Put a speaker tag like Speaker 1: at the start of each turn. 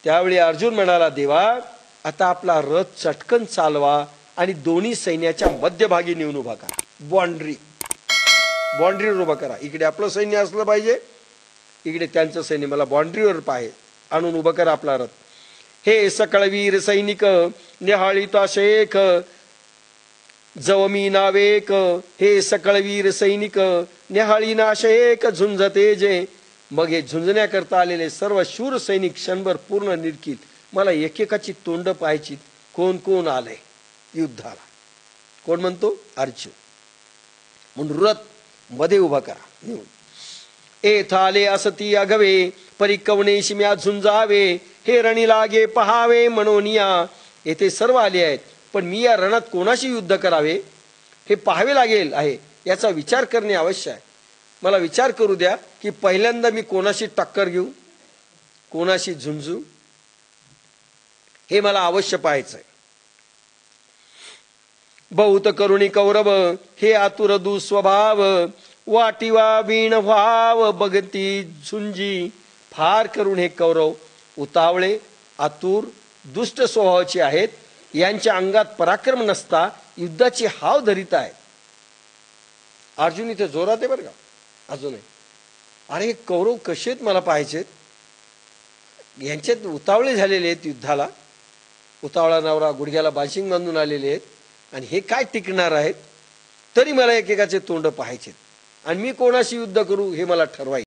Speaker 1: त्यावेळी अर्जुन म्हणाला, देवा आता आपला रथ चटकन चालवा आणि दोन्ही सैन्याच्या मध्यभागी नेऊन उभा करा. बाँड्रीवर उभा करा. इकडे आपलं सैन्य असलं पाहिजे, इकडे त्यांचं सैन्य. मला बाँड्रीवर पाहिजे आणून उभं करा आपला रथ. हे सकळवीर सैनिक निहाळीता शेख जवमी नावेक. हे सकळवीर सैनिक निहाळीना शेख झुंजते जे. मग हे झुंजण्याकरता आलेले सर्व शूर सैनिक क्षणभर पूर्ण निर्कील. मला एकेकाची तोंड पाहायची. कोण कोण आलंय युद्धाला. कोण म्हणतो? अर्जुन. म्हणून रथ मध्ये उभा करा. एथाले असती अगवे परिकवणेशी म्या झुंजावे. हे रणी लागे पहावे मनोनिया. येथे सर्व आले आहेत, पण मी या रणात कोणाशी युद्ध करावे हे पाहावे लागेल आहे. याचा विचार करणे आवश्यक आहे. मला विचार करू द्या की पहिल्यांदा मी कोणाशी टक्कर घेऊ, कोणाशी झुंजू, हे मला अवश्य पाहायचंय. बहुत करुणी कौरव हे आतुर दुस्वभाव. वाटिवा वीण व्हाव बगती झुंजी. फार करून हे कौरव उतावळे, आतुर, दुष्ट स्वभावाचे आहेत. यांच्या अंगात पराक्रम नसता युद्धाची हाव धरीत आहेत. अर्जुन इथे जोरात आहे बरं का अजूनही. अरे कौरव कसे आहेत मला पाहायचेत. यांच्यात उतावळे झालेले आहेत युद्धाला. उतावळा नवरा गुडघ्याला बाशिंग बांधून आलेले आहेत. आणि हे काय टिकणार आहेत. तरी मला एकेकाचे तोंड पाहायचे आणि मी कोणाशी युद्ध करू हे मला ठरवायचे.